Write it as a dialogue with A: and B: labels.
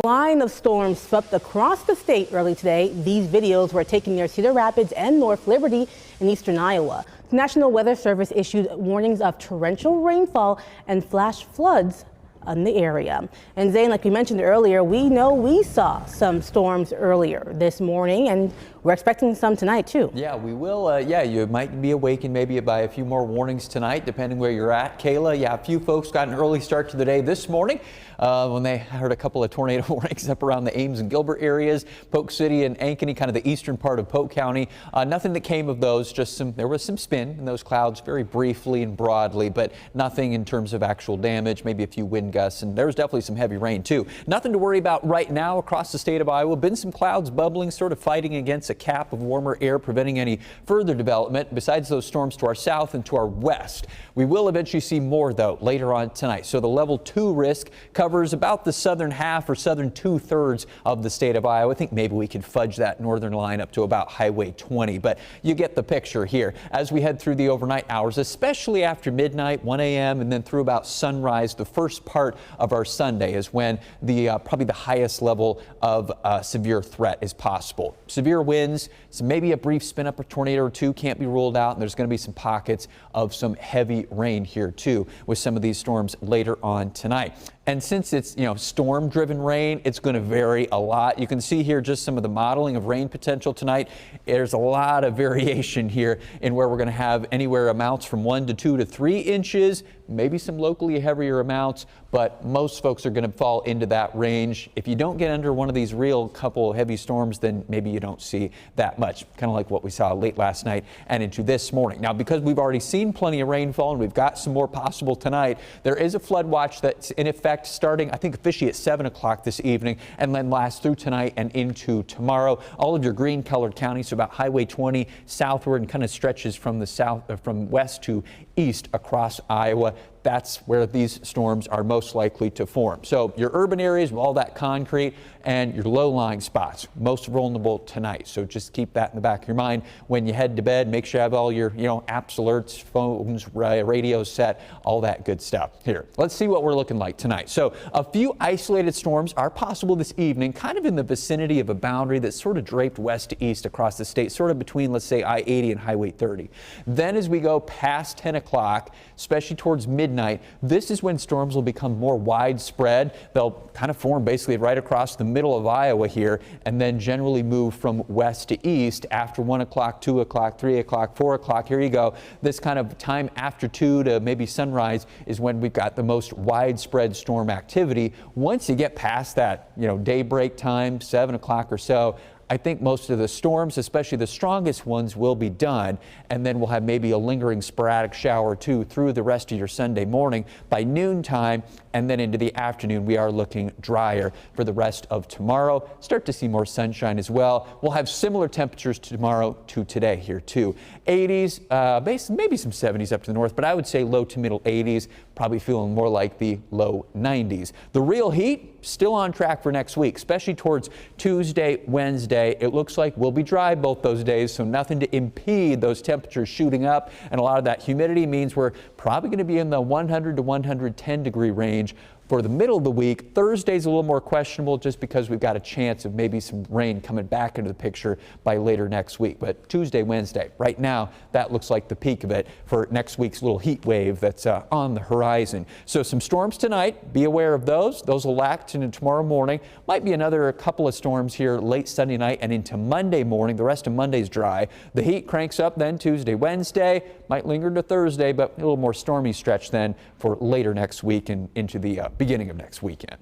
A: A line of storms swept across the state early today. These videos were taken near Cedar Rapids and North Liberty in eastern Iowa. The National Weather Service issued warnings of torrential rainfall and flash floods in the area. And Zane, like we mentioned earlier, we know we saw some storms earlier this morning, and we're expecting some tonight too.
B: Yeah, we will. You might be awakened maybe by a few more warnings tonight, depending where you're at. Kayla, a few folks got an early start to the day this morning when they heard a couple of tornado warnings up around the Ames and Gilbert areas, Polk City and Ankeny, kind of the eastern part of Polk County. Nothing that came of those, there was some spin in those clouds very briefly and broadly, but nothing in terms of actual damage, maybe a few wind gusts, and there was definitely some heavy rain too. Nothing to worry about right now across the state of Iowa. Been some clouds bubbling, sort of fighting against a cap of warmer air, preventing any further development besides those storms to our south and to our west. We will eventually see more though later on tonight. So the level 2 risk covers about the southern half or southern 2/3 of the state of Iowa. I think maybe we could fudge that northern line up to about Highway 20, but you get the picture here as we head through the overnight hours, especially after midnight, 1 a.m. and then through about sunrise. The first part of our Sunday is when the probably the highest level of severe threat is possible. Severe winds, so maybe a brief spin up, a tornado or two can't be ruled out, and there's going to be some pockets of some heavy rain here too with some of these storms later on tonight. And since it's, storm driven rain, it's going to vary a lot. You can see here just some of the modeling of rain potential tonight. There's a lot of variation here in where we're going to have anywhere amounts from 1 to 2 to 3 inches, maybe some locally heavier amounts, but most folks are going to fall into that range. If you don't get under one of these real couple heavy storms, then maybe you don't see that much, kind of like what we saw late last night and into this morning. Now, because we've already seen plenty of rainfall and we've got some more possible tonight, there is a flood watch that's in effect starting, I think, officially at 7 o'clock this evening and then lasts through tonight and into tomorrow. All of your green colored counties, so about Highway 20 southward and kind of stretches from the south, from west to east across Iowa. That's where these storms are most likely to form. So your urban areas with all that concrete and your low-lying spots, most vulnerable tonight. So just keep that in the back of your mind when you head to bed. Make sure you have all your, apps, alerts, phones, radios set, all that good stuff. Here, let's see what we're looking like tonight. So a few isolated storms are possible this evening, kind of in the vicinity of a boundary that's sort of draped west to east across the state, sort of between, let's say, I-80 and Highway 30. Then as we go past 10 o'clock, especially towards midnight, this is when storms will become more widespread. They'll kind of form basically right across the middle of Iowa here and then generally move from west to east after 1 o'clock, 2 o'clock, 3 o'clock, 4 o'clock. Here you go. This kind of time after 2 to maybe sunrise is when we've got the most widespread storm activity. Once you get past that, daybreak time, 7 o'clock or so, I think most of the storms, especially the strongest ones, will be done, and then we'll have maybe a lingering sporadic shower or two through the rest of your Sunday morning. By noontime and then into the afternoon, we are looking drier for the rest of tomorrow. Start to see more sunshine as well. We'll have similar temperatures tomorrow to today here too. 80s, maybe some 70s up to the north, but I would say low to middle 80s, probably feeling more like the low 90s. The real heat still on track for next week, especially towards Tuesday, Wednesday. It looks like we'll be dry both those days, so nothing to impede those temperatures shooting up, and a lot of that humidity means we're probably going to be in the 100 to 110 degree range. For the middle of the week, Thursday's a little more questionable just because we've got a chance of maybe some rain coming back into the picture by later next week. But Tuesday, Wednesday, right now, that looks like the peak of it for next week's little heat wave that's on the horizon. So some storms tonight, be aware of those. Those will act into tomorrow morning. Might be another couple of storms here late Sunday night and into Monday morning. The rest of Monday's dry. The heat cranks up then Tuesday, Wednesday, might linger to Thursday, but a little more stormy stretch then for later next week and into the beginning of next weekend.